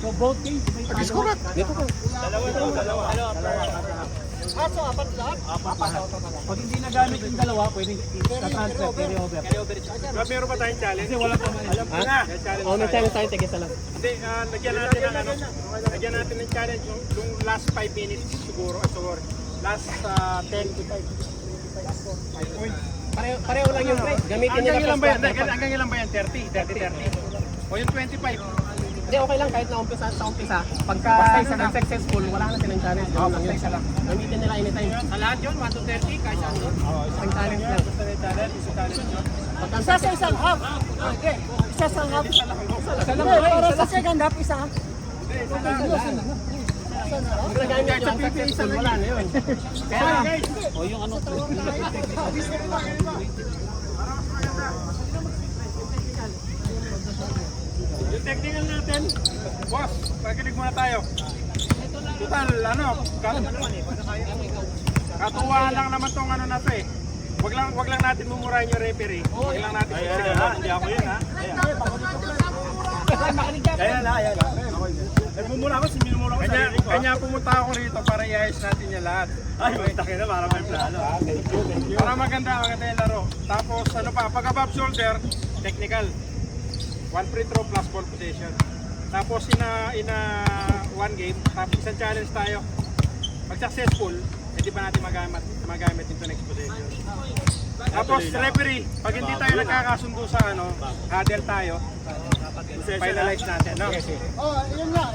So both teams may Agis ko rat. Dito ko. Dalawa. So apat lahat? Pag hindi nagamit yung dalawa, pwedeng i-transfer, carry over. Meron pa tayong challenge? Kasi wala pa man. Alam ko na. Oh, may challenge tayo, tigisa lang. Hindi, lagyan natin ng challenge yung last 5 minutes siguro. Last 10 to 5. Pareho lang yung pre. Gamitin nila Hanggang ilan ba yan? dapat. Hanggang ilan ba yan? 30? O yung 25? Hindi, okay lang kahit na umpisa sa umpisa. Pagka successful, wala na silang challenge. Ganun lang yun. Gamitin nila anytime. Sa lahat yun, 1 to 30, kahit saan doon. Isang challenge lang. Isa sa isang half. Okay. Isa sa half. Isa lang. Para sa second half, isa. Pag nagamit yung successful, wala na yun. Kaya, O yung ano, Yung technical natin, boss, pakinig muna tayo. Total, katuwaan lang naman tong ano na to eh. Wag lang natin mumurahin yung referee. Wag lang natin hindi ako yun ha. Kaya na. Nagmumura ako, minumura ko sa sarili ko. Kanya pumunta ako rito para i-ayos natin yung lahat. Ay, magtakin na para may plano. Para maganda yung laro. Tapos pag above shoulder, technical. 1 free throw plus ball possession. Tapos in a one game, tapos isang challenge tayo. Pag successful, hindi pa natin magamit into next possession. Tapos referee, pag hindi tayo nagkakasundo sa huddle tayo, finalize natin, no? Yun nga.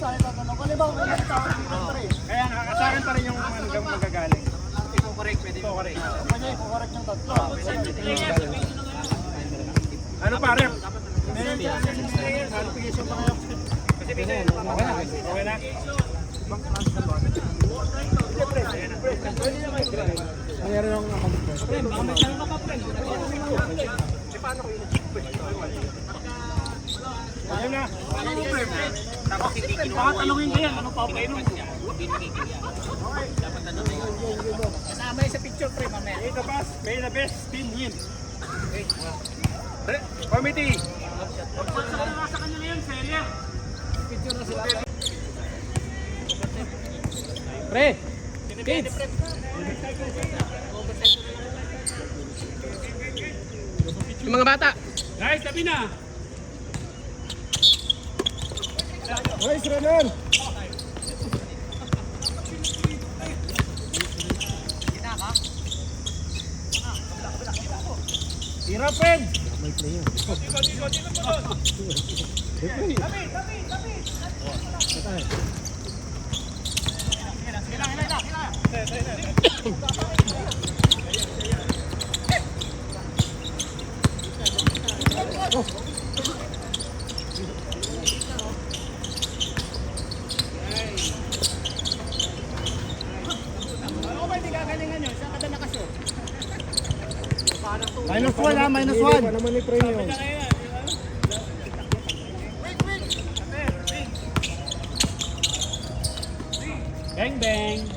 Sa akin tatanong. Kalibaw, may tawag dito pre. Kaya sa akin pa rin yung magagaling. I-correct, pwede i-correct. Pwede i-correct ng tatlo. Ano pa, rep? Qualification pa kayo. Okay na? nangyari ng Ayun na. baka talungin ko yan, ano pa pa yun? Kasama yun sa picture pre, mamaya. May the best team win. Committee. Sa kanya na yun, serya. pre, kids. Yung mga bata. Guys, sabi na. Nice, Renan. Tira, Pen. Minus 1 Naman ni Premium. Bang bang.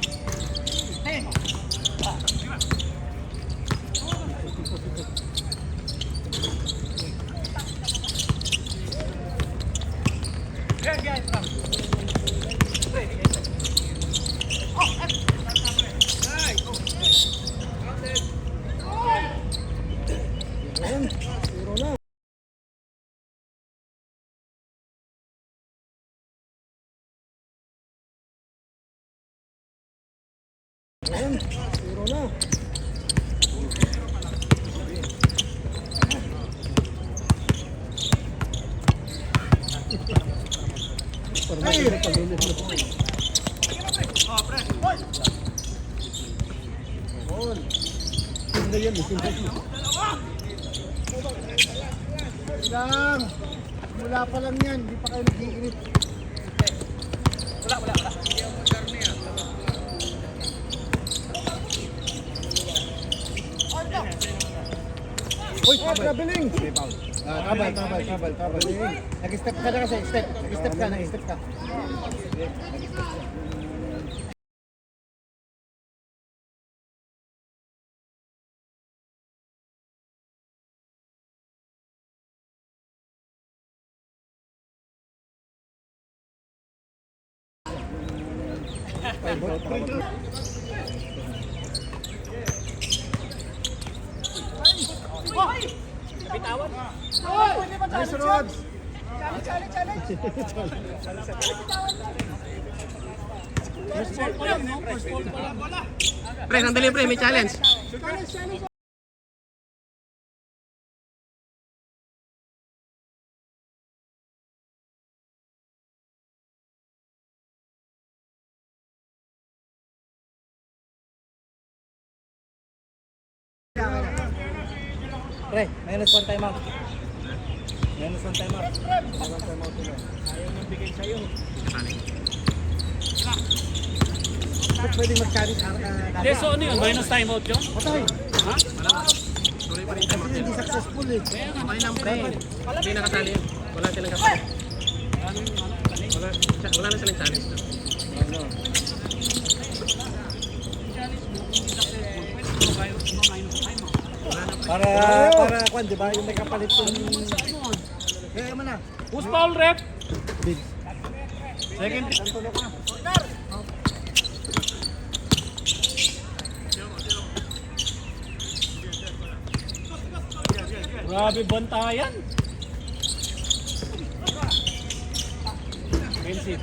lang. Mula pa lang yan, hindi pa kayo nag-iinit. Wala. Uy, traveling! Tabal. Nag-step ka na kasi, nag-step ka. Nice, Rods. Challenge. First ball pa lang, no? First ball pa lang. Pre, sandali pre, may challenge. Pre, minus 1 time out. Minus 1 time out. Ayaw nang bigay sa'yo. Ba't pwedeng mag-challenge Hindi, so ano yun? Minus time out yun? Patay. Ha? Sorry pa rin sa Kasi hindi successful eh. Okay lang pre. Hindi nakasali yun. Wala silang kasali. Wala na silang challenge. Para kwan, di ba? Yung may kapalit yung... Kaya mo na. Who's foul, ref? Big. Second. Grabe bantayan. Bensit.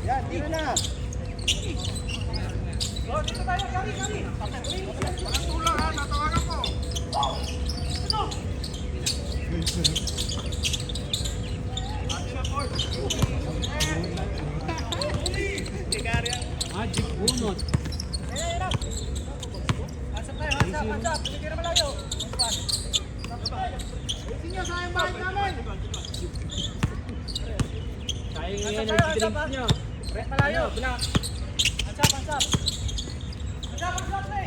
Yan, tira na. Magic bunot. Sayang yung energy drink nyo.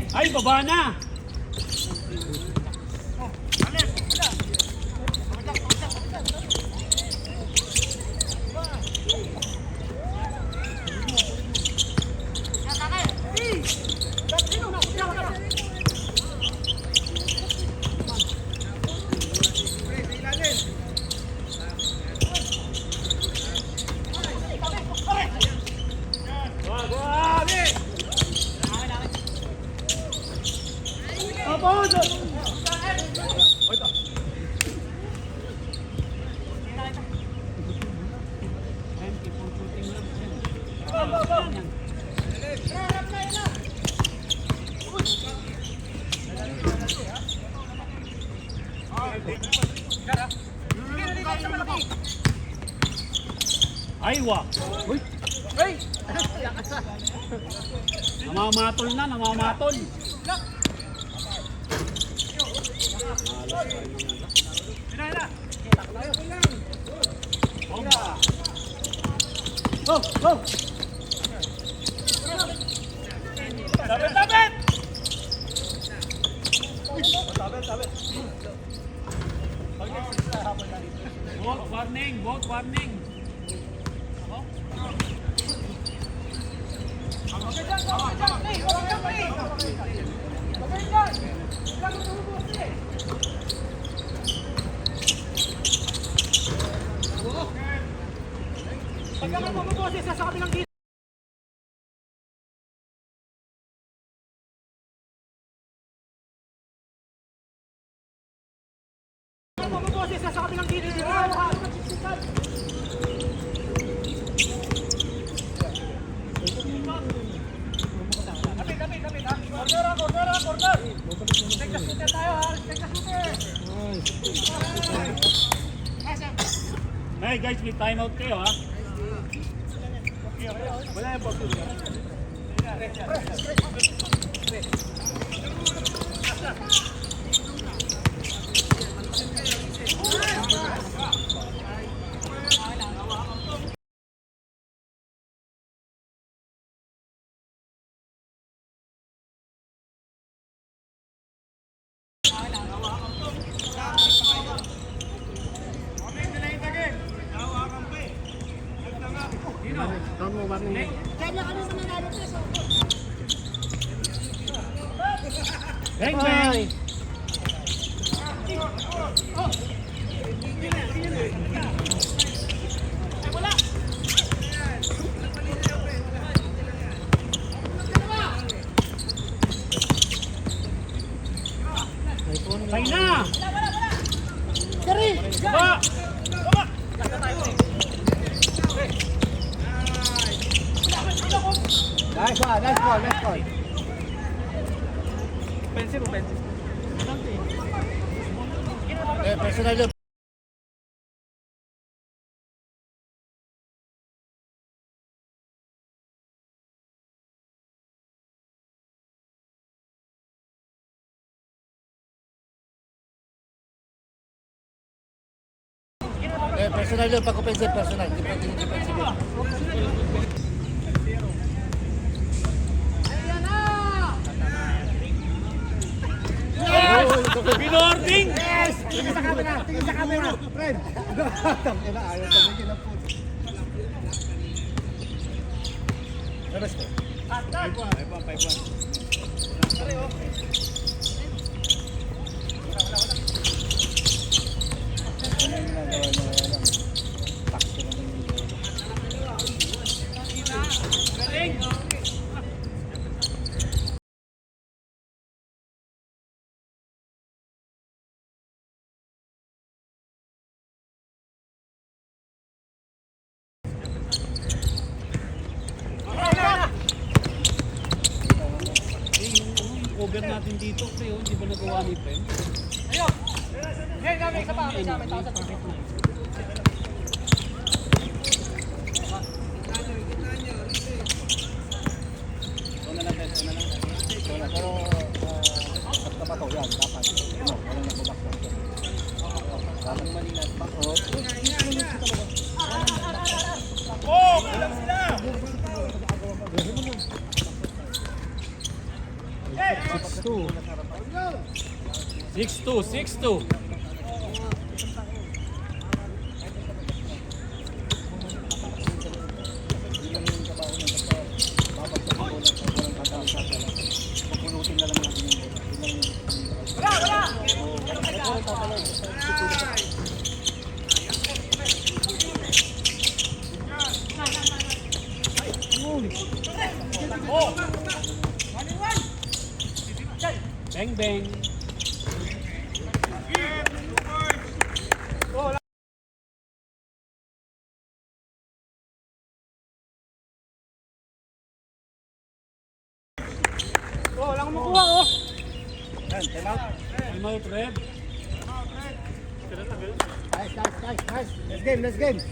Ay, baba na! Aywa! Uy! Namamatol na, namamatol! Go! Go! Sabit! Sabit! Walk warning! Walk warning! Pagka magpapaboses sa kabilang dito. Magpapaboses sa kabilang dito. Kapit ha. Corner. Respect the shooter tayo ha. Respect the shooter. Hey guys, may time out kayo ha. Wala yung box. Tawag mo warning. Kaya kami sa nanalo test. Bang, bang! Kaya na! Dari! Ba! Nice one, nice ball, nice ball. Offensive, offensive. Personal yun. Personal yun, pag-offensive, personal. Defensive, defensive yun. Binording! Tingin sa camera, tingin sa camera. Friend. Tangina, ayaw tumigil ang puto. Labas ko. Over natin dito, pre, hindi ba nagawa ni Pen? Pero pagka to yan, dapat. Ano, walang nagbabaksak. Dapat malinan pa. Oh! Alam sila! 6-2, 6-2. Bang, bang. Oh, lang makuha oh. Yan, time out. Time out, Red. Nice, nice, nice, nice. Let's game, let's game.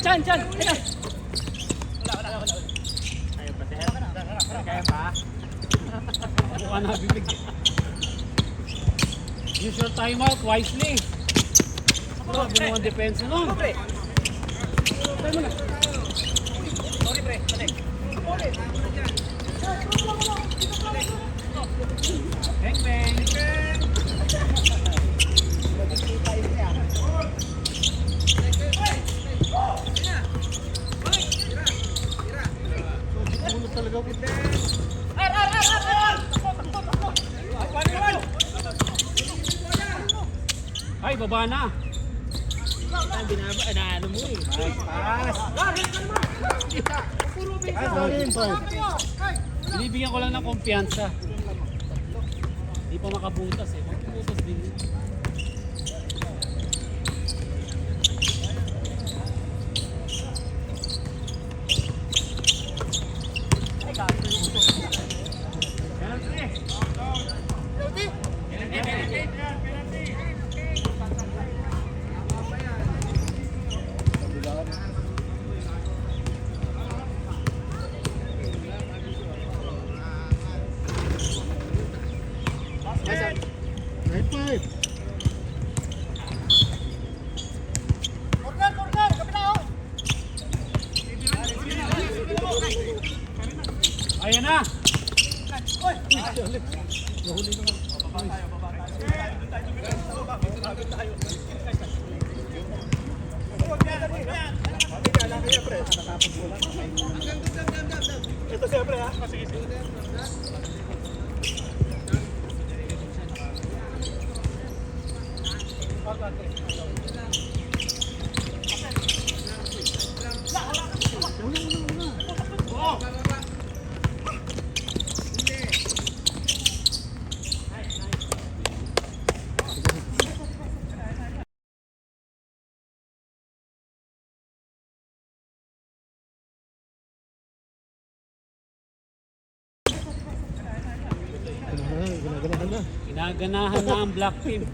Chan! Kaya pa? Buka na bibig. Use your timeout wisely. Ito, binuang depensa nun. Tayo mo na. Sorry, pre. Bang, bang. Talaga po. Ay, baba na. Ano mo eh. Binibigyan ko lang ng kumpiyansa. Hindi pa makabutas eh. Makabutas din. Ayan na. Ito siyempre ha. Ginaganahan na ang black team.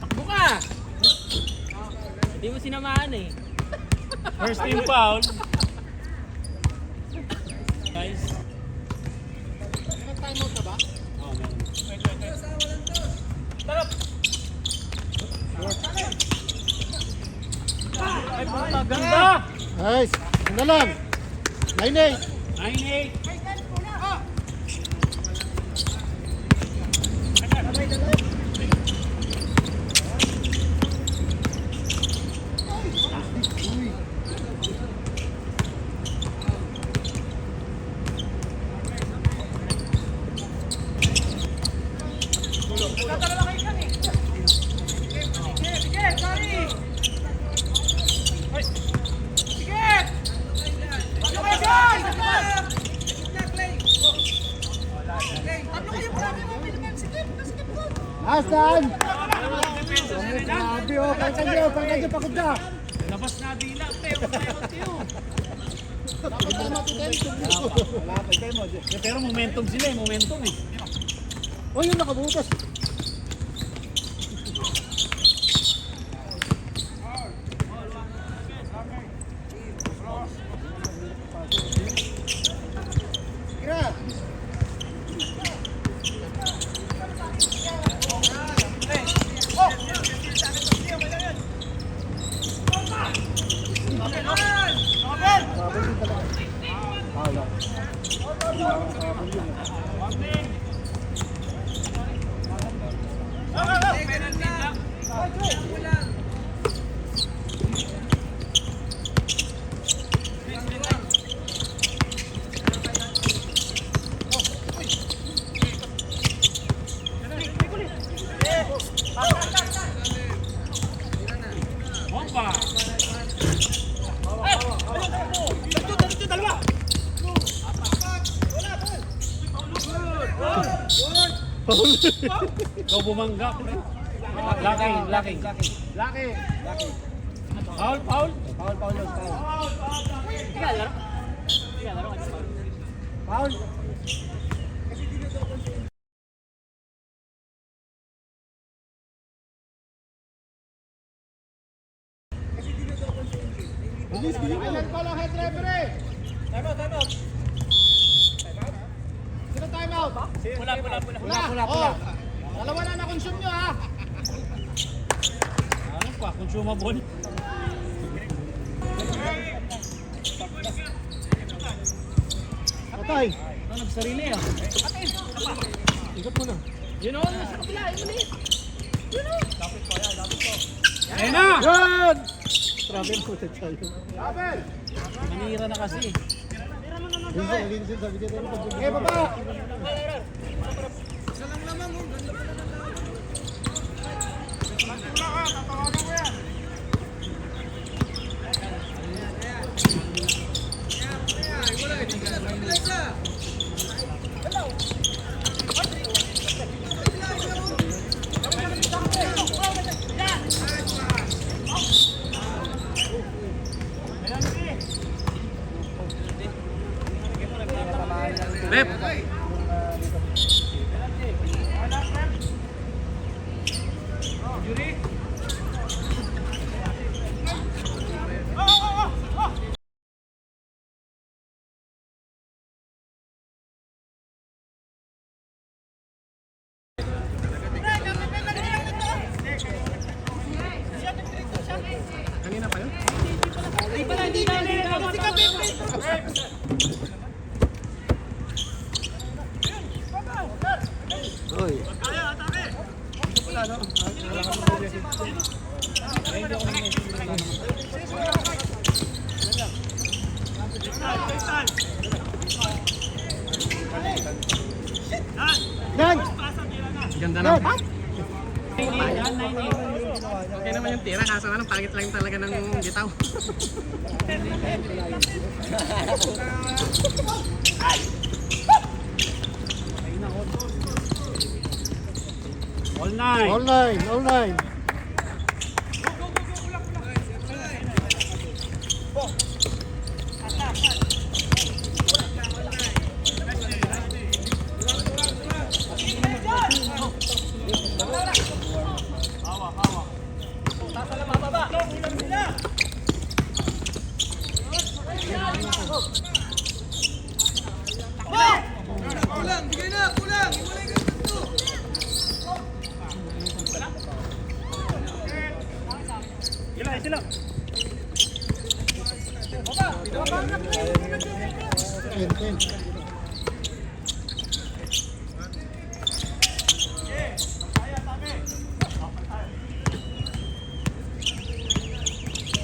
Takbo ka! Hindi mo sinamahan eh. First team foul. Guys. Timeout na ba? Oh, meron. Ay, puta, ganda! Nice. Ano lang? 9-8. 9-8. Asan? Grabe oh. Pagkan nyo pagod na. Labas na dila, pero tayo. Dapat na matutay. Pero momentum sila eh, momentum eh. Oh, yun nakabutas. Bomba! Ikaw bumangga, pre. Laki. Foul. Foul. Ilan pa lang head referee? Time out. Sino time out? Pula. Oh, dalawa na na-consume nyo ha. Ano pa, consumable? Patay. Ano nagsarili ah? Ikot mo na. Yun o, nasa kapila. Yun ulit. Ayan na! Yan! Travel po sa tayo. Manira na kasi. Eh, baba! Rep! Kanina pa yun? Oy. Dan! Ganda ng okay naman yung tira, kaso anong pangit lang talaga ng bitaw. All nine. All nine, all nine. Ten.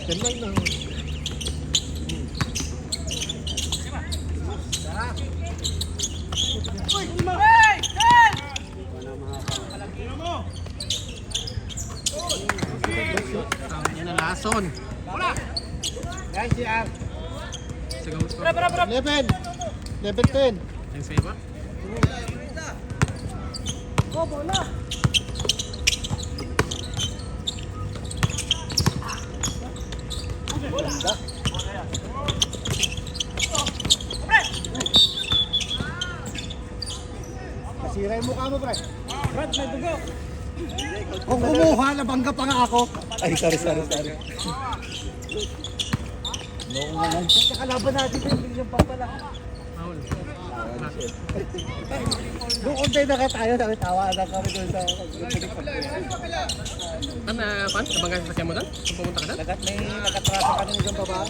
Ten lang na. Yan na lason. Guys, siya. Sa gawin ko. 11. 11-10. Ayun sa'yo ba? Kasira yung mukha mo, pre. Brad, may dugo. Kung kumuha, nabangga pa nga ako. Ay, sorry. Noong naman. Sa kalaban natin, yung papala. Foul. Doon konti na ka tayo, tawa na kami doon sa... Pan, kabangga sa mo doon? Kung pumunta ka doon? Nakatrasa ka ng isang baba.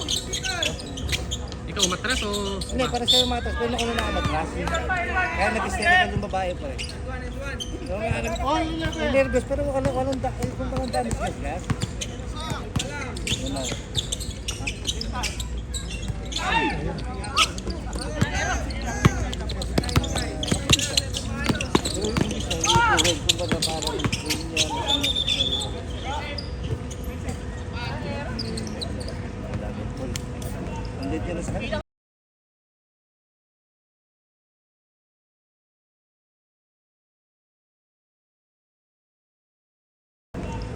Ikaw umatras o... Hindi, para siya yung matas. Pero ako na nakamatras. Kaya nag-stay na yung babae pa eh. So, yung nervous, pero walang damage na gas. Andit ka na sa kanila.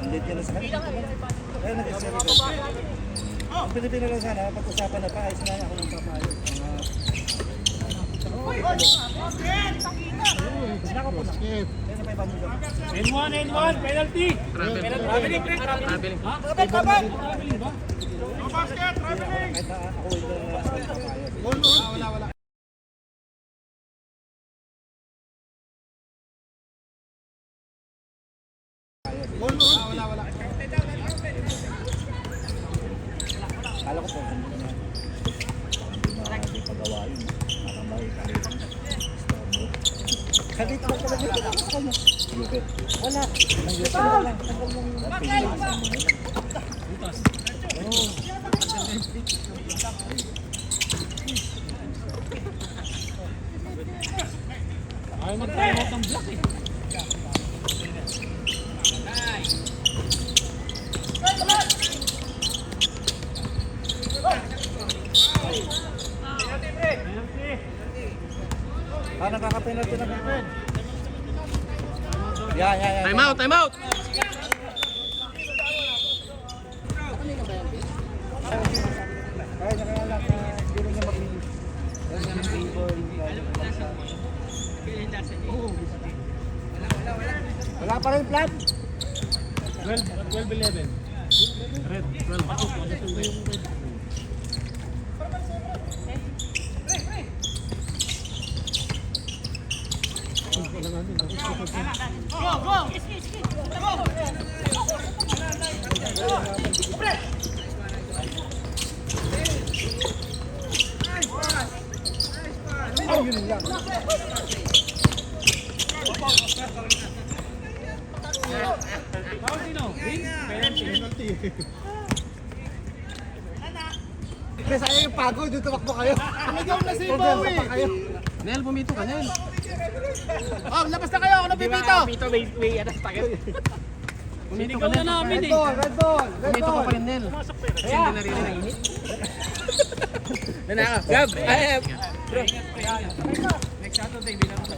Andit ka na sa kanila. Kaya nag-isip ko. Ang Pilipino lang sana, pag-usapan na pa, ayos na ako ng papayos. N1, penalty. Traveling. Traveling. Ha? Traveling ba? Basket, traveling! Kahit na ako ito na papayos. Wala. Wala. Kala ko po, hindi pagawa yun. Kabit mo talaga ito ako sa kanya. Wala. Ayaw mag-time out ng block eh. Nakaka-penalty na Ben. Yeah. Time out, time out! Kaya nakalala ka, hindi mo niya mabilis. Wala pa rin plan? 12-11. Red, 12. Ako, pagdating ba yung red? Ayun lang. Foul sino? Penalty. Kasi sayang yung pagod, yung tumakbo kayo. Nagaw na si Problema Bowie! pa kayo. Nel, bumito ka, Nel. Oh, labas na kayo! Ako nabibito! Bumito, may anas tayo. Bumito ka, Sinigaw na Nel. namin Red eh. ball, red ball, red Bumito ka ball. pa rin, Nel. Kasi hindi naririnig. Nanaka, Gab! Bro. Next Saturday, bilang mo sa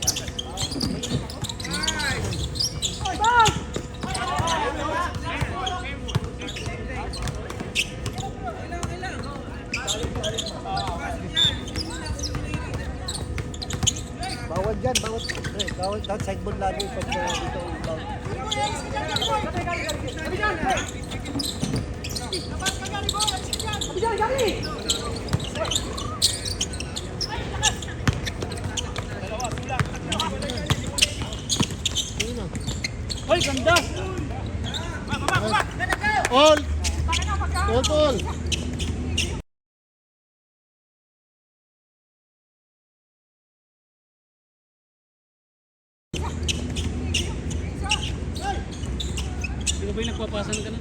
Bawal dyan, bawal. Bawal, outside ball lagi pag dito. Hoy, ganda! All! All! Sino ba yung nagpapasan ka na?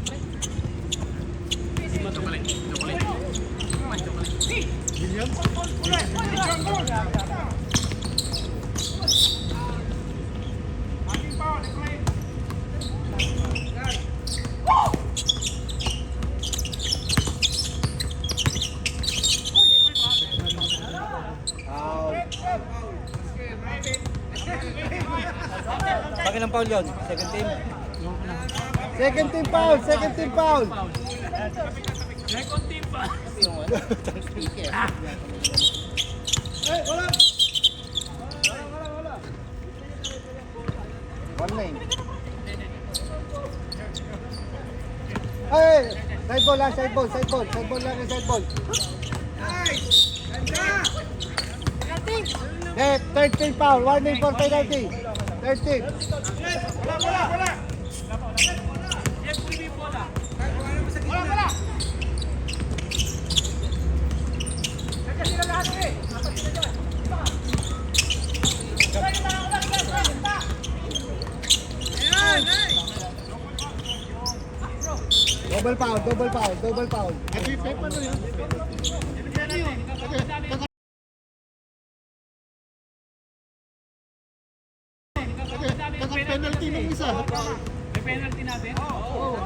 Bakit ng foul yun? Second team? Second team foul! Second team foul! Second team pa! One lane. Hey! Side ball lang, side ball, side ball. Side ball lang, side ball. Eh, third team foul. Warning for penalty. Third team. Double foul, double foul, double foul. Penalty nung isa. May penalty natin? Oo.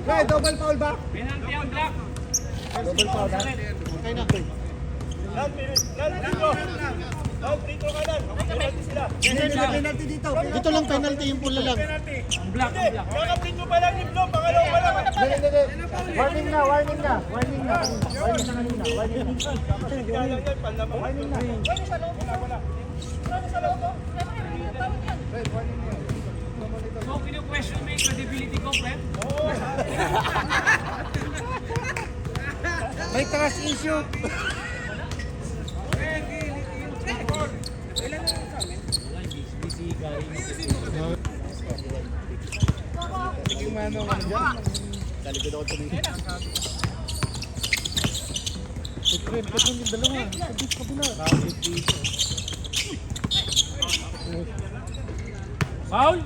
Hey, double foul ba? Penalty ang black. Double foul na. Okay na. Penalty dito. Dito lang penalty yung pula lang. Ang black, ang black. Warning na, warning na. Warning na. Warning na kanina. Warning na. So, kinu-question mo yung credibility ko, Fred? May trust issue. Tiging mo ano dyan. Talikod ako tumingin. Pagkakit yung dalawa. Kabila. Foul?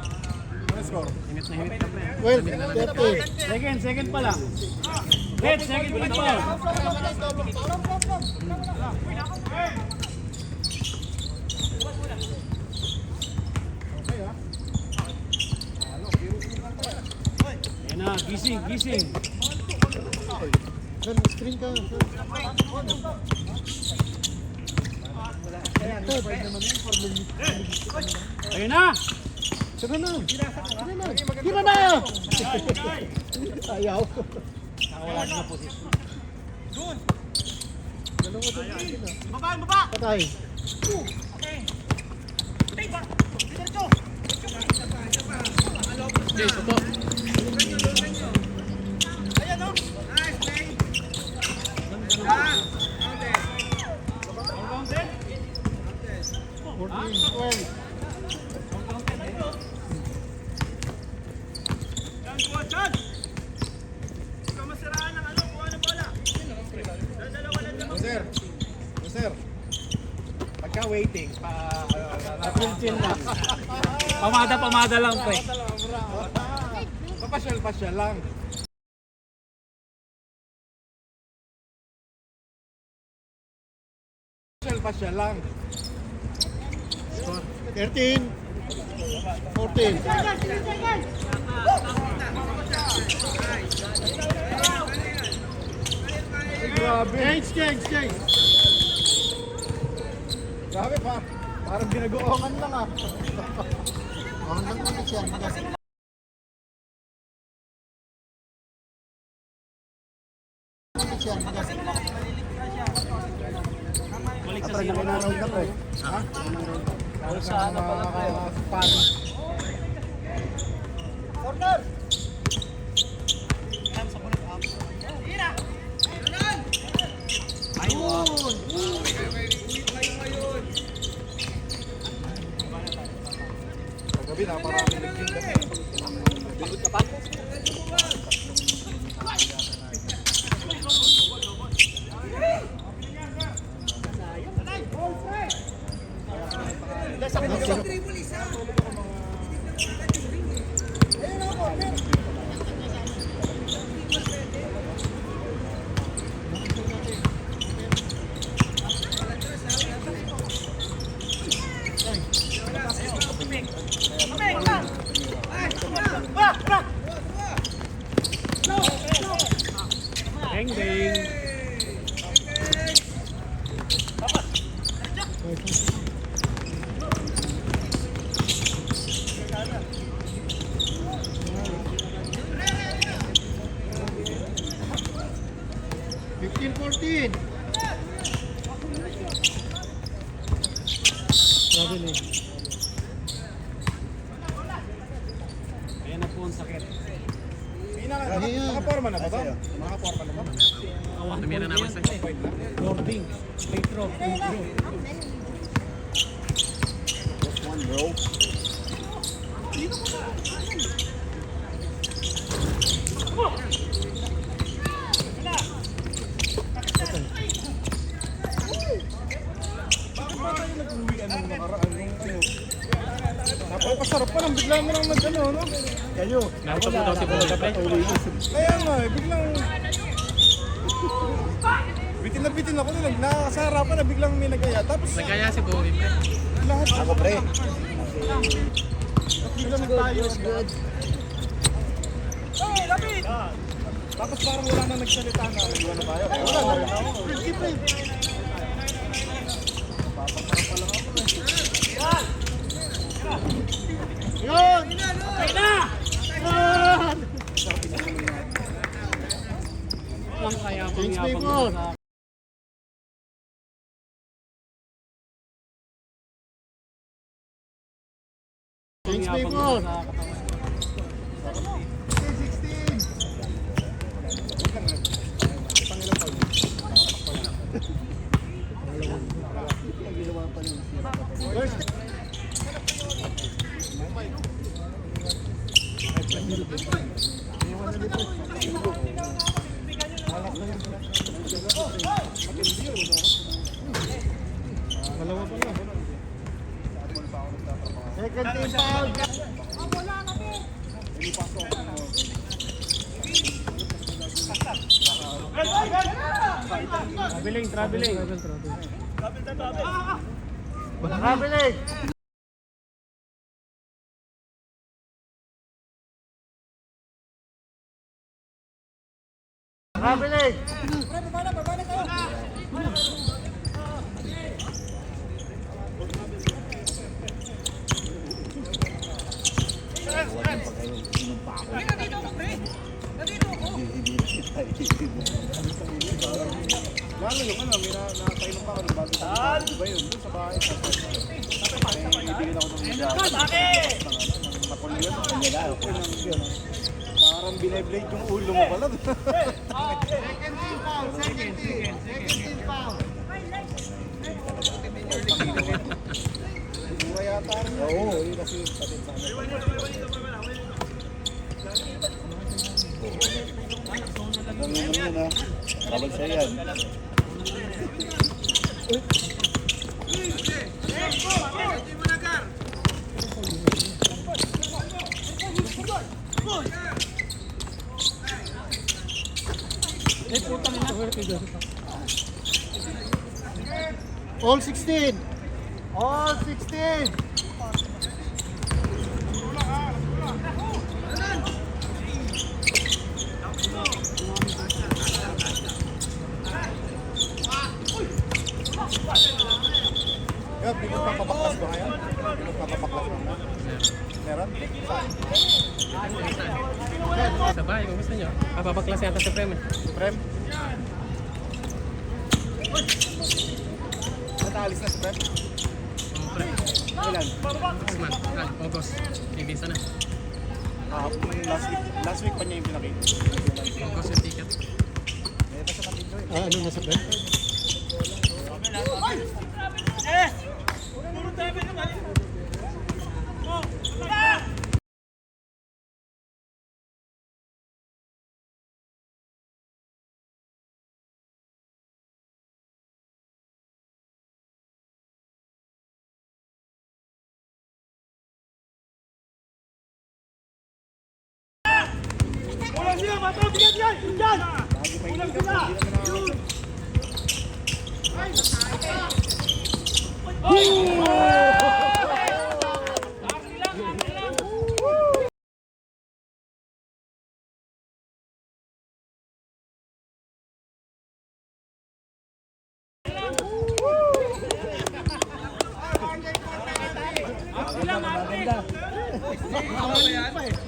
Well, Second pa lang. Red, second pa foul. Gising, gising. Screen ka. Ayun na! Tira na. Tira na. Ayaw. Nakawala na po siya. Patay. Jace, ito. Sir. Sir. Pagka waiting, Chill lang. Pamada lang pa eh. papasyal lang. Pasyal lang. 13. 14. Grabe. Change. Grabe pa. Parang ginagoongan lang ah. Hanggang ulit yan. Balik sa Parang zero na. nananaw na ko eh. Balik sa ano pala kayo. Kagabi naparami naging kami. Pagod ka pa? Ding ding. Fifteen, 14. Grabe na eh. Ayan na po ang sakit. Nakaporma na ba ba? Nakaporma na ba? Namira naman sa Boarding. Free throw. Napakasarap pa lang, bigla mo lang nag-ano, no? Kayo. Nakita mo daw si Bola pre. Kaya nga, biglang... Bitin na bitin ako nung nakakasa harapan na biglang may nagaya. Tapos Nagkaya si Bola pre. lahat Ako pre. biglang tayo. Tapos parang wala na nagsalita na. Wala ba yun? Wala na rin ako. Yun! Okay na! Yun! Ang kaya Change pang people. yapang sa Change yapang people. sa katawan. Dalawa pa lang. Second team foul. Traveling. Traveling. Nakabilig! Lalo yung ano, may nakakainom pa ako ng bago. Ano ba yun? Doon sa bahay. Ibigin ako ng nakuliyan. Parang biniblade yung ulo mo pala. Mura yata rin. Oo, yun kasi patin sa amin. Ang yun na, bawal sa yan. All 16! All 16! Kaya, pinagpapabaklas ba ngayon? Pinagpapabaklas ba na? Meron? Sa bahay, kung gusto nyo. Papabaklas yata sa frame. Prem? Nataalis na si Prem? Ilan? August. Ibisa na. Last week pa niya yung pinakita. August yung ticket. Ano nasa Ben?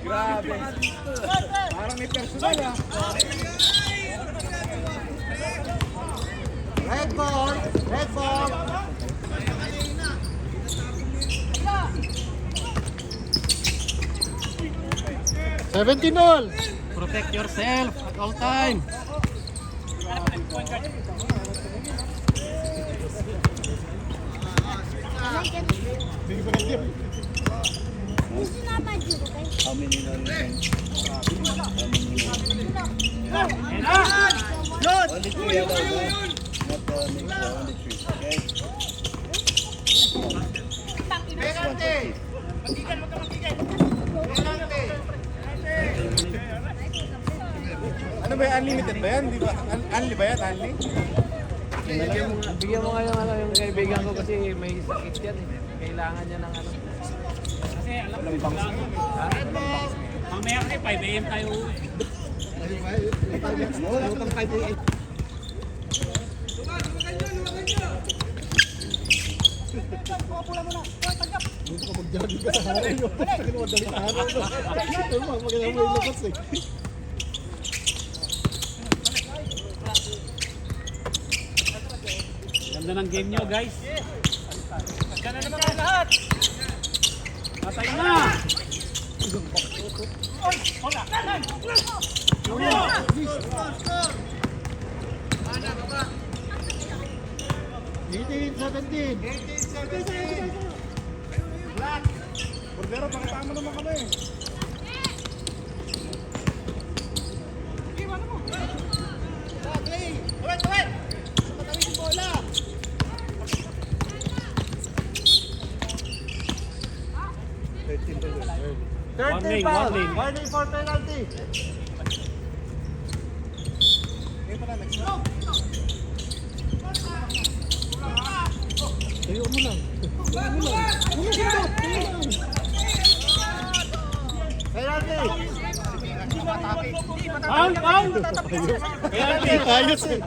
Grabe. Parang may personal ah. Red ball! Red ball! Seventeen all! Protect yourself at all time. How many na rin? Only three allowed, huh? Not mix, only three. Okay? Ano ba yan? Unlimited ba yan? Di ba? Unli ba yan? Unli? Bigyan mo nga yung kaibigan ko kasi may sakit yan eh. Kailangan niya ng ano. Kasi alam Walang bangs mo. Mamaya kasi 5 AM tayo uwi. Ganda ng game nyo guys. Ganda naman kayo lahat. Patay na. Bordero, pakitama naman kami. Warning, warning. Warning for penalty! Tayo mo lang. Penalty! Foul, foul! Penalty! Ayos eh.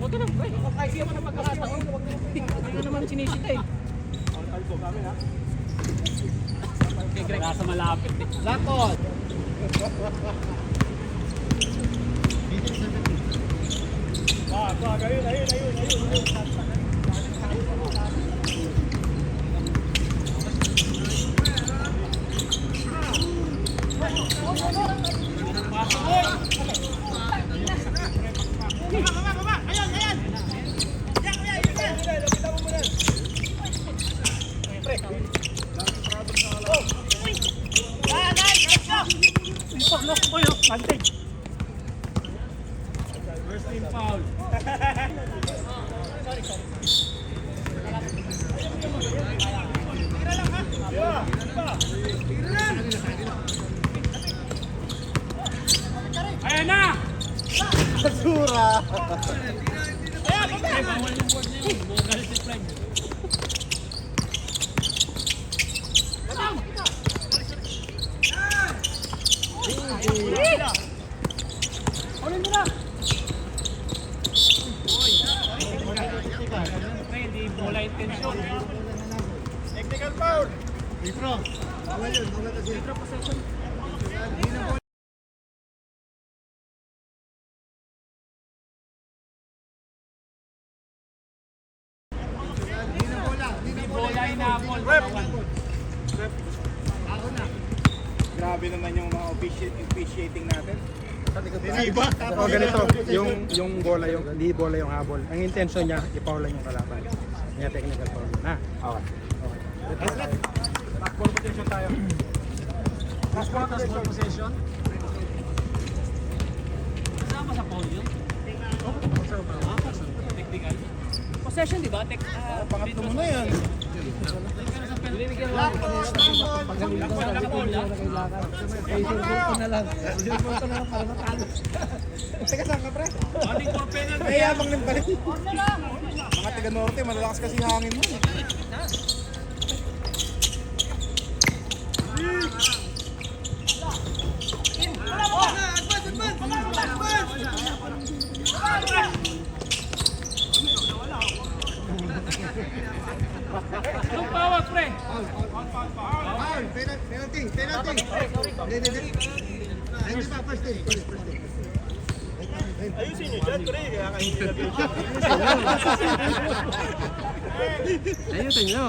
Huwag ka lang, pre. Kahit di mo na pagkakataon, huwag ka. Hindi ka naman sinisita eh. Nasa malapit eh. Lakot. First team foul. Ayan na! Basura. Ay, bawal yung board niya yun. Bugal si Frank. Pre, hindi bola intensyon. Technical foul. Litro. Bawal yun. Bawal kasi. Litro possession. Hindi bola inabol. Grabe naman yung mga officiating natin. Iba. O ganito, yung bola yung hindi bola yung habol. Ang intention niya ipaw lang yung kalaban. Kaya technical foul na. Okay. Back ball position tayo. Back ball position. Kasama sa foul yun? Technical. Possession, di ba? Pangatlo mo na yan. Teka saan ka pre? Warning for penalty. Mayabang ng balik. Mga taga norte, malalakas kasi hangin mo. Anong bawat, pre? Penalty. Hindi. Hindi pa. First team. Ayusin nyo dyan, pre. Kaya kayo nilagay siya. Ayun, nyo.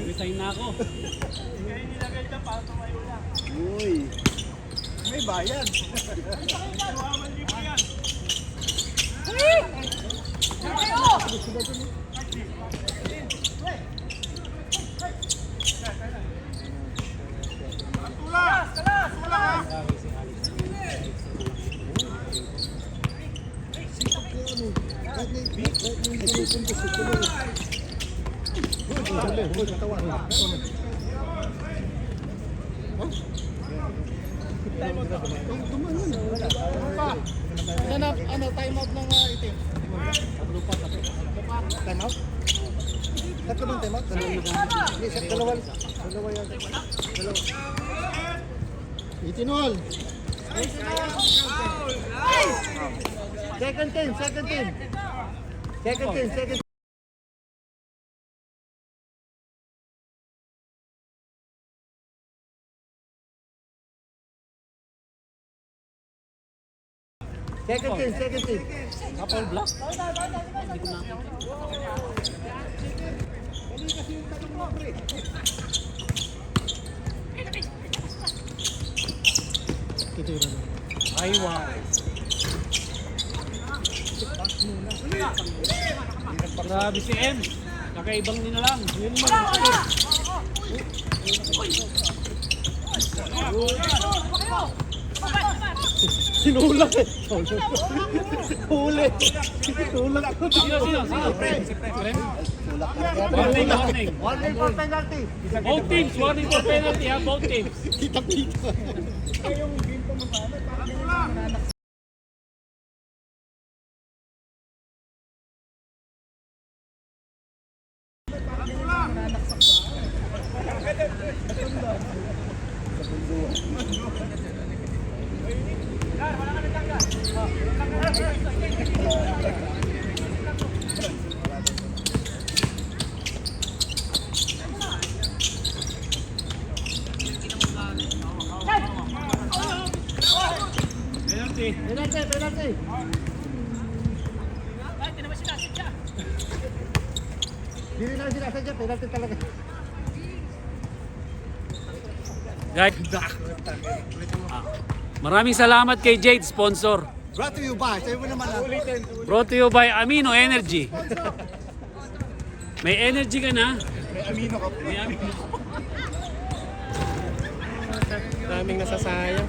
Resign na ako. Kaya nilagay siya para tumayo lang. Uy. May bayad. Time out ng itim. Time out? Tatlo bang time out? Hindi, dalawa yan. Dalawa. Itinol. Second team. Second team. Apple block? Hindi ko nakita. Aywa. Grabe si M. Kakaibang nila lang. Yun mo. Sinulak eh. Huli. Tulak. Sino? Warning. Warning for penalty. Both teams, warning for penalty ha, both teams. Kita-kita. Penalty. Penalty. Hindi na sinasadya, penalty talaga. Guys, maraming salamat kay Jade, sponsor. Brought to you by, sabi mo naman Brought to you by Amino Energy. May energy ka na? May amino. Daming nasasayang.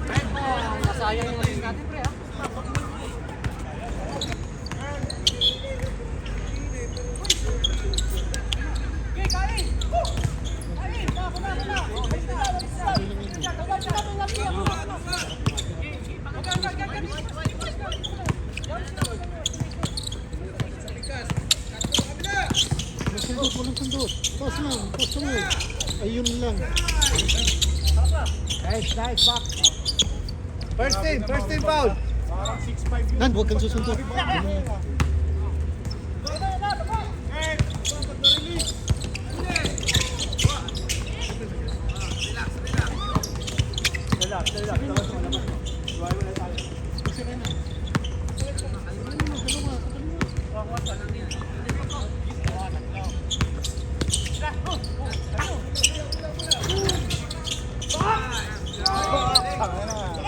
Nasayang yung assist natin, pre, ha? Ayun lang. Nice, back. First team foul. Nan, huwag kang susundot.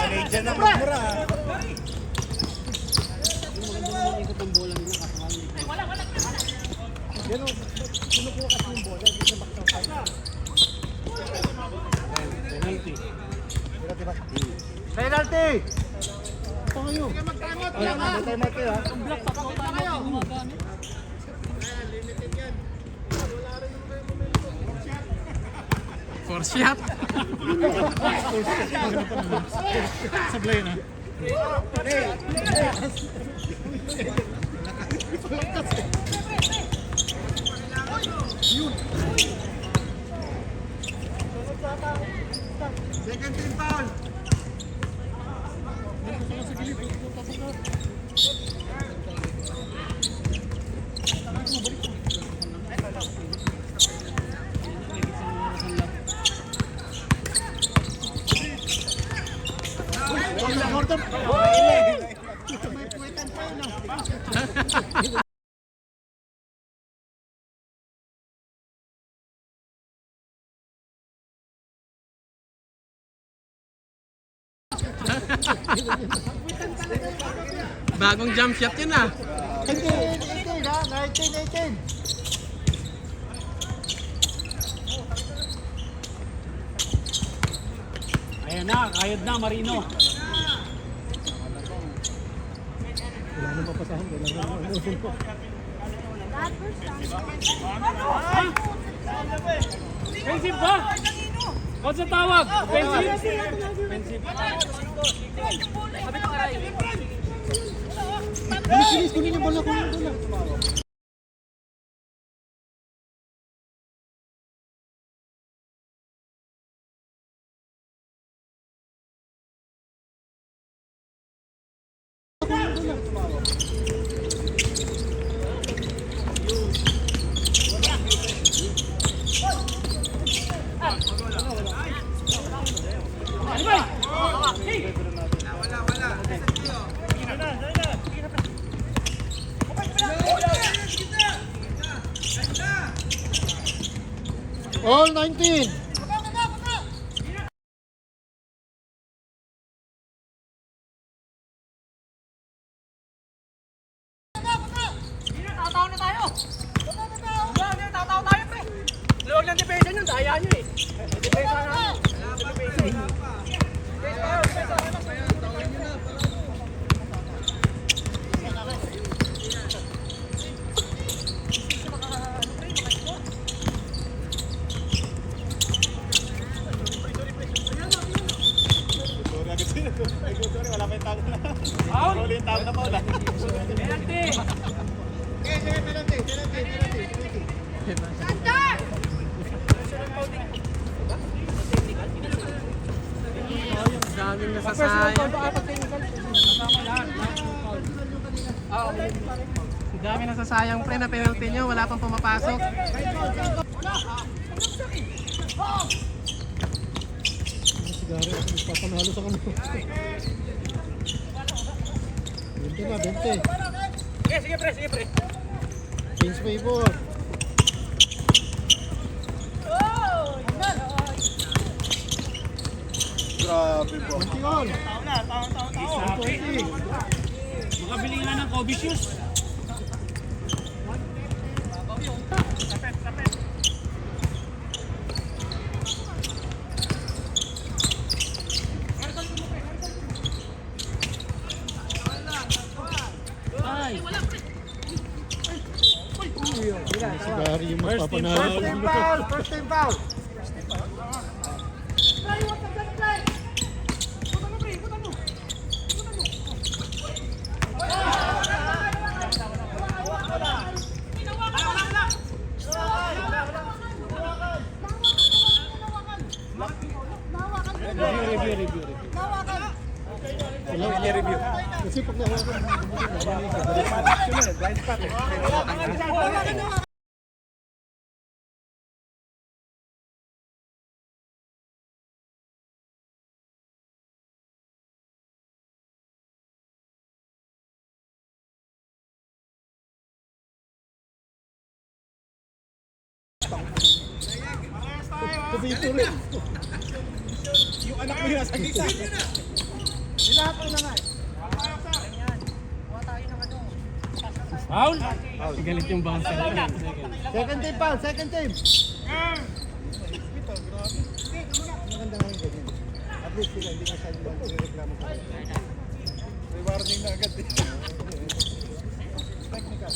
Canadian na magmura. Penalty. Penalty! Pa kayo. Time out kayo, ha? For shot. Sablay na. Second team foul. Bagong jump shot yun ah. 18, ha? 19. Ayan na, kayod na, Marino. Wala nang papasahan. Kailangan na usun ko. Offensive ba? What's the tawag? Offensive? Bilis, kunin yung bola, kunin yung bola. All 19. Tataw na tayo. Tataw tayo, pre. Luwag ng depensa nyo, daya nyo eh. Depensa na. Penalty! Daming nasasayang. Dami nasasayang pre na penalty nyo. Wala pang pumapasok. Sigari ako nagpapanalo sa kanila. 20 na, 20. Sige pre, sige pre. Change favor. Grabe po. 20 on. Sabi. Makabili nga ng Kobe shoes. Ay. Sigari yung magpapanalo. First team foul. Review. Wala review. Kasi pag nahawakan, Blind spot eh. dito rin. Yung anak mo yun sa gisa. Foul? Galit yung bouncer. Second team foul, second team. Maganda nga yung ganyan. At least sila hindi masyadong magreklamo sa kanila. May warning na agad eh. Technical.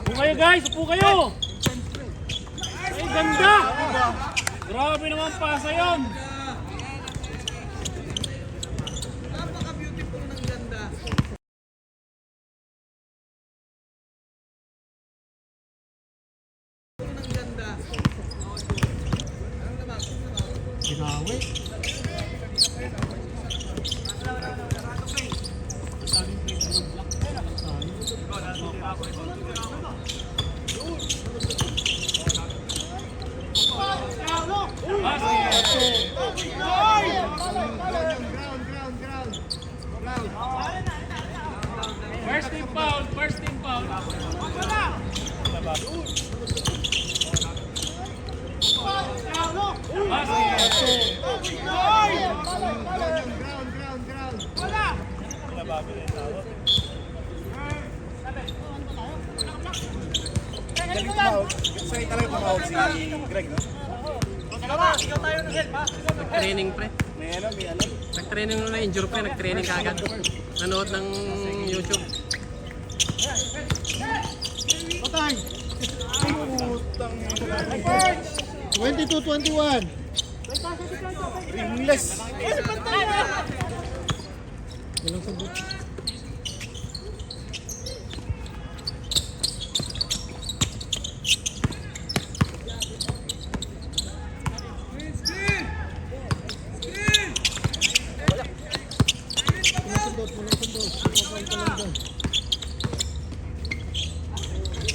Upo kayo guys, upo kayo! Ay, ganda! Grabe naman pasa yun! Ginawi. First team foul, first team foul. Sa'yo talaga tumawag si Greg, no? Nag-training pre. May ano. Nag-training na injure pre. Nag-training kagad. Nanood ng YouTube. Patay! Putang 22-21. ringless. Walang sabot.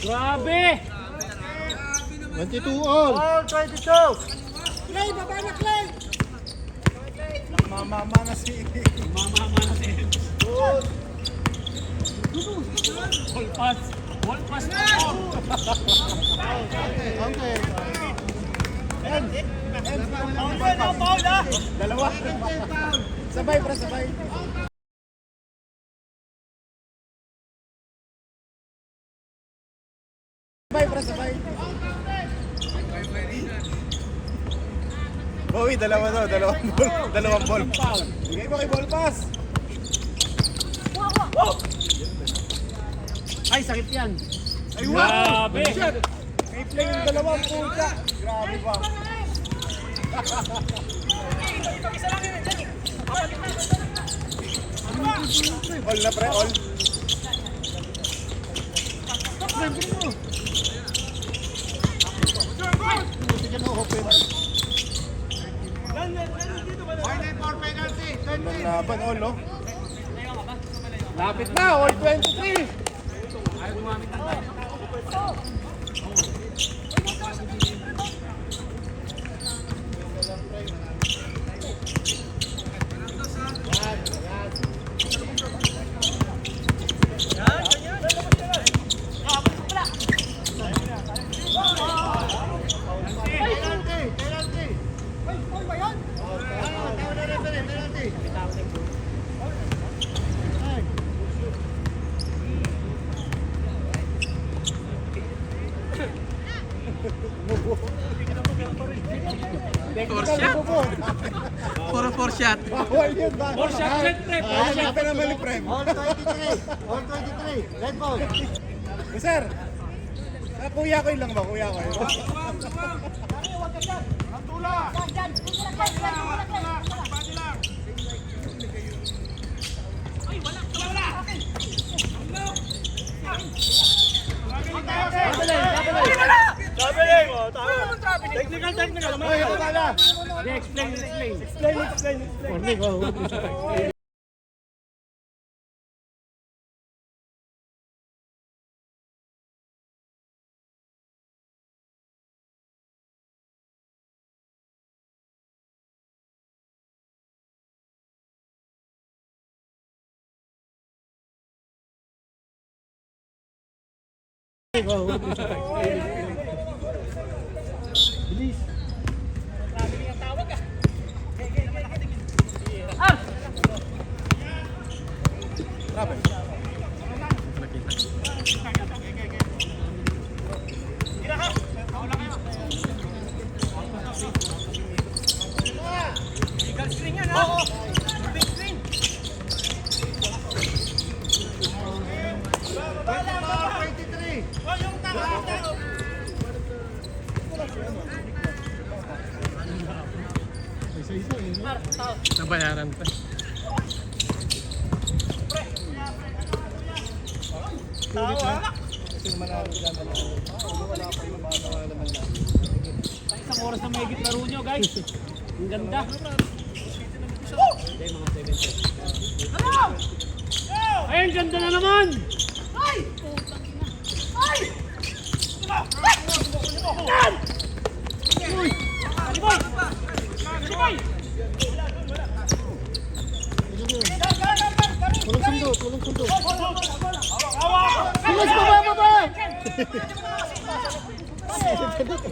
Grabe! 22 all. All 22. Mamama na si... Mamama na si Ball pass. Ball pass na ako. Okay. Dalawa. Sabay, pre, sabay. Sabay, pre, sabay. Bowie, dalawang ball. Dalawang ball. Bigay mo kay ball pass. Ay, sakit yan. Ay, wow! Grabe! May play yung dalawang puta. Grabe ba? All na pre, all. Laban, all, no? Lapit na, all 23. Puro 4 shot. Bawal yun, ba? Four shot, red trap. Four shot. Hanapin naman ni Prem. All 23. All 23. Red ball. Sir, kuya ko yun lang ba? Kuya ko yun. Technical. Ay, ako tala. Explain. Morning, oh. Nabayaran pa. Isang oras na mahigit laro nyo, guys. Ang ganda. Ay, ang ganda na naman! Tulong sundo. Tumas pa ba?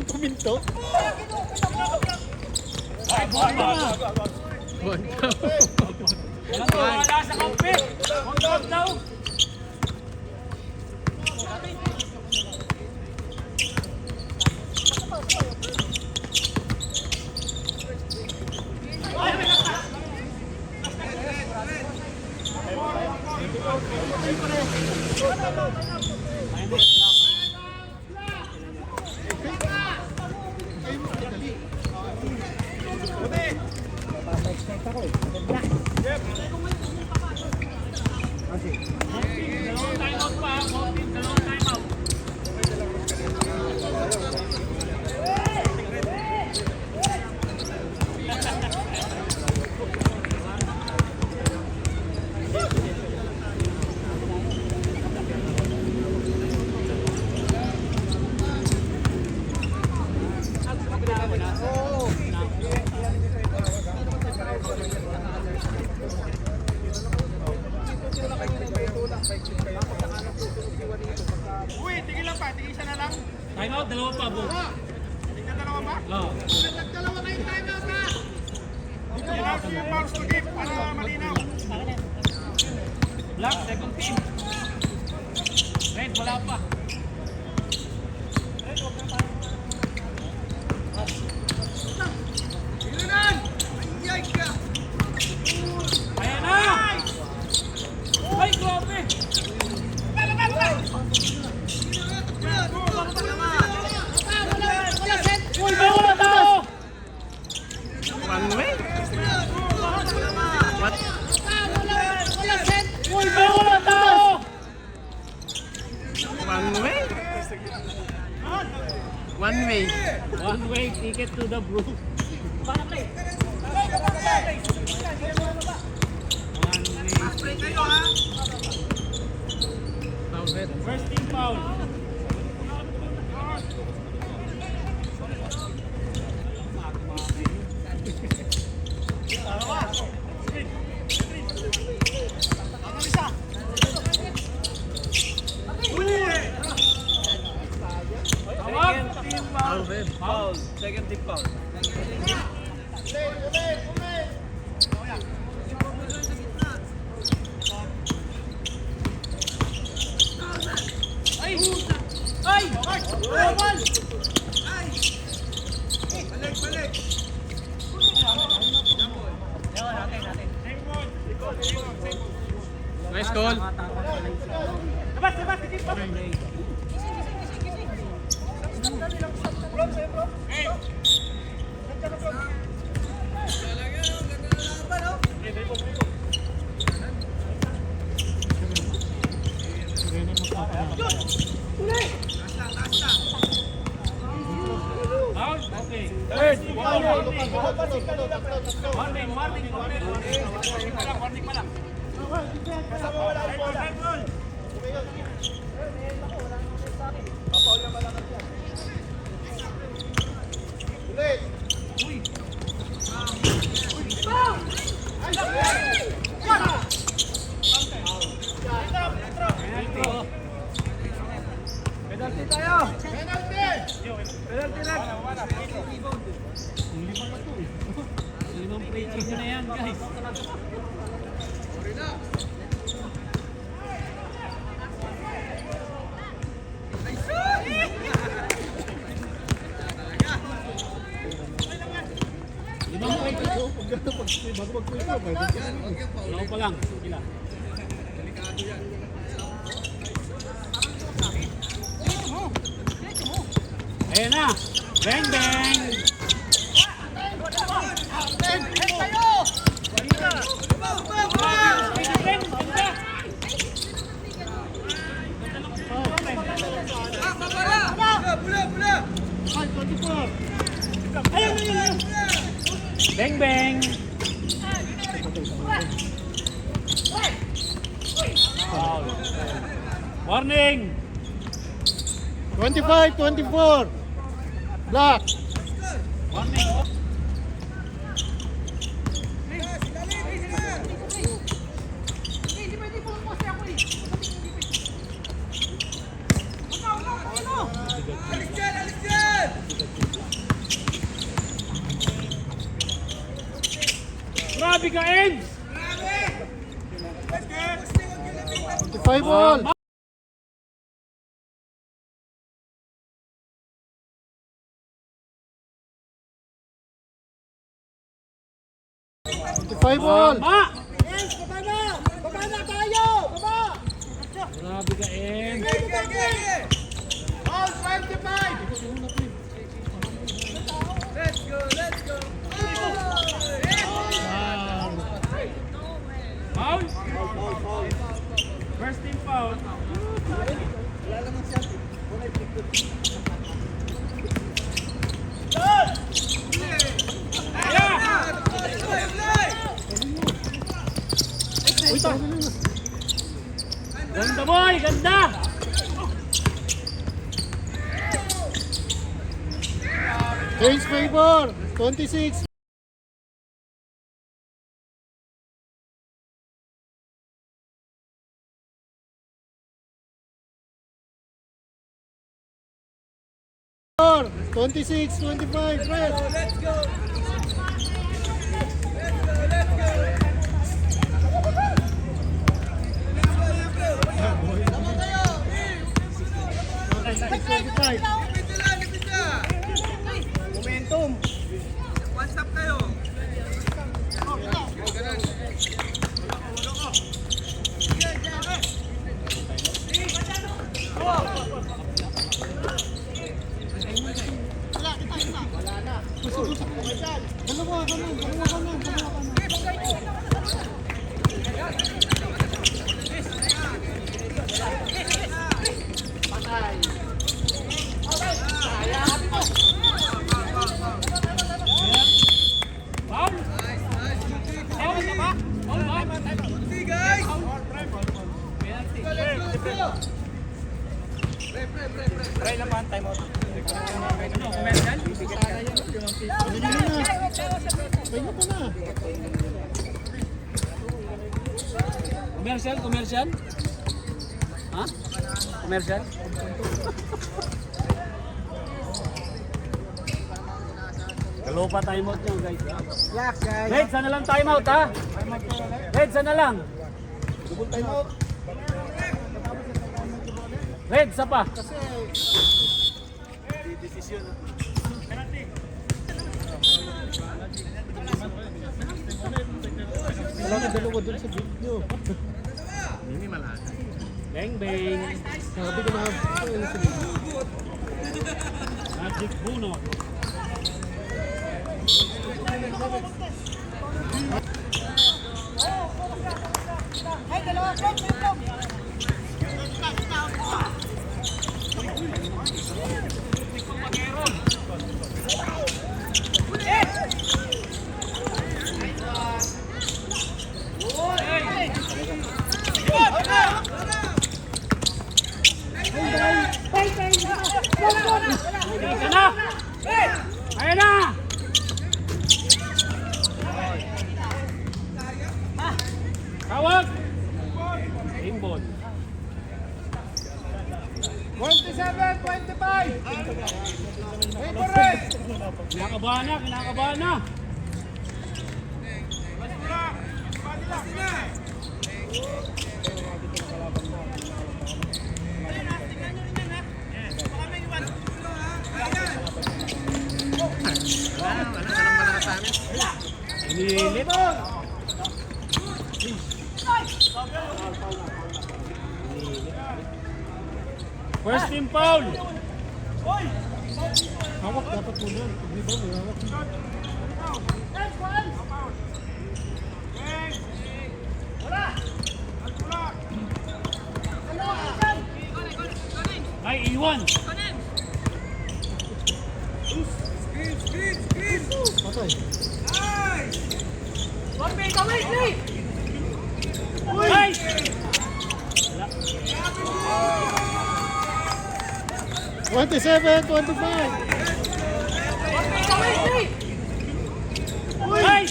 Kuminto. Walang wala sa kampi. Huwag daw. Dalawang time out pa. Dalawang time out. Uy, tigil lang pa. Tigil isa na lang. Time out, dalawa pa, Bo. Tigil dalawa ba? Oo. Nagdalawa kayong time out ha! Kailangan ko yung mouse to give para malinaw. Black, second team. Red, wala pa. Ayan na! Ay, grabe! Uy, bawal na tao! One way? What? Uy, bawal na tao! One way? One way. One way ticket to the blue. One way. First team foul. Foul. Second team foul. Nice goal. Foul? Okay. Third. Warning pa lang. Penalty tayo! Limang free kick na yan, guys. Limang free kick. Wala pa lang. Sige lang. Ayan na. Bang bang. Bang bang. Foul. Warning. 25-24. Black. Warning. Grabe ka, Eds! 25 all. Five all. Ma! Grabe ka, Eds! Foul? First team foul. Ganda boy, ganda! Change favor. 26. Four, 26, 25, red. Momentum! One stop kayo! Try naman, time out. Commercial, commercial? Ha? Commercial? Kalopa timeout nyo guys. Relax, guys. Red, sana lang timeout ha? Red, sana lang. Red, sa pa. Wala ka dalawa doon sa video. Bang bang. Sabi ko na sa video. Magic Bruno. Ika na! Ayan na! Tawag! Imbon. 27-25! Favorite! Kinakabahan na, kinakabahan na. Inilit. First team foul. Hawak dapat muna. Hindi ba may hawak? Ay, iwan. Patay. Ay! 27-25. Ay!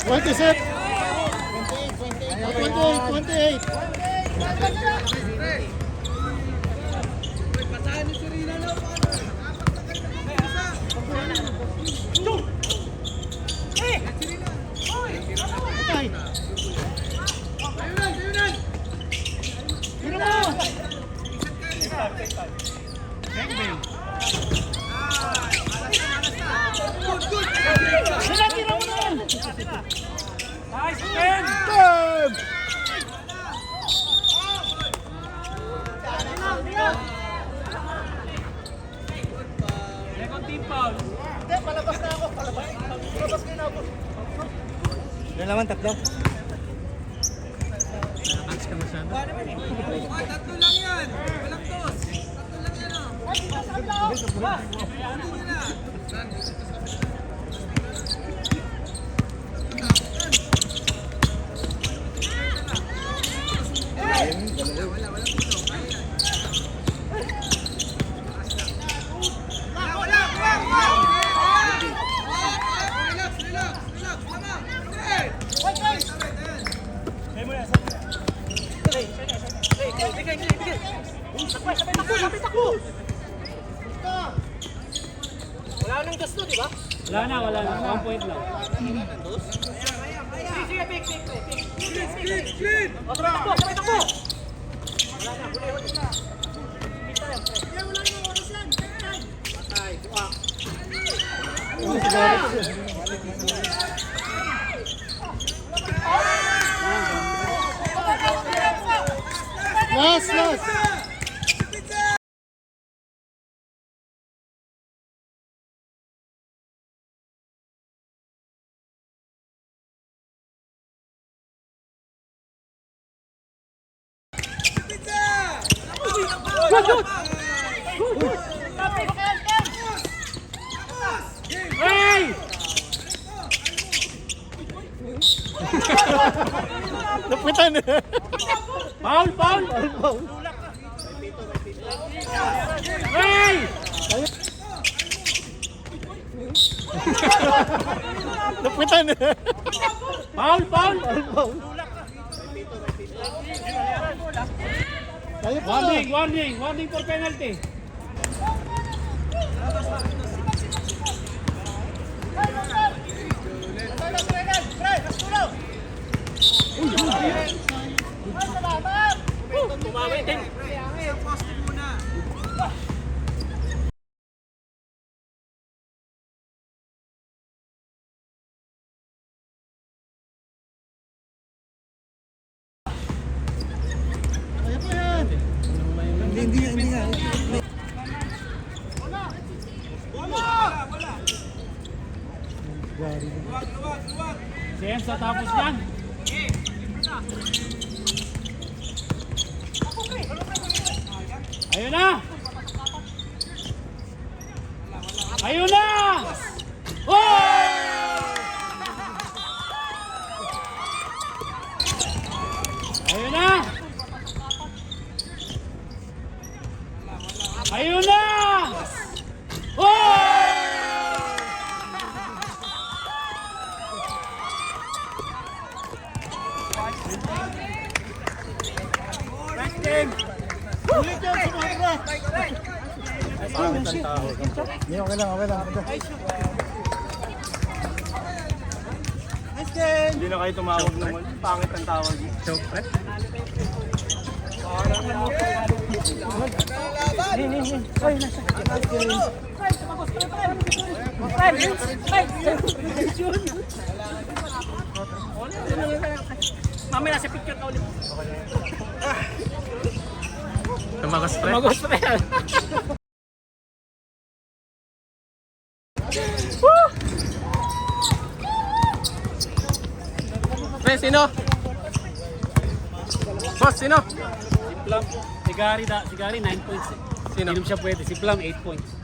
27. 28. Patay. Nice, Ben! Second team foul. Ilan naman, tatlo? Wala nang gasto, di ba? Wala na, wala na. 1 point lang. Sige, pick. O, takbo. Wala na, huli na. Patay, buwak. Last. Hey! Lapitan. Foul, foul! Hey! Lapitan. Foul, foul! Warning, warning, warning for penalty. Hindi nga. Si Enzo tapos yan. Ayun na! Ayun na! Oh! Ayun na! Ayun na! Oh! Hindi, okay lang. Hindi na kayo tumawag naman. Pangit ang tawag. Mamaya nasa picture ka ulit. Tumagos pa yan. Pre, sino? Boss, sino? Si Plum, si Gary 9 points. Sino? Hindi siya pwede. Si Plum 8 points.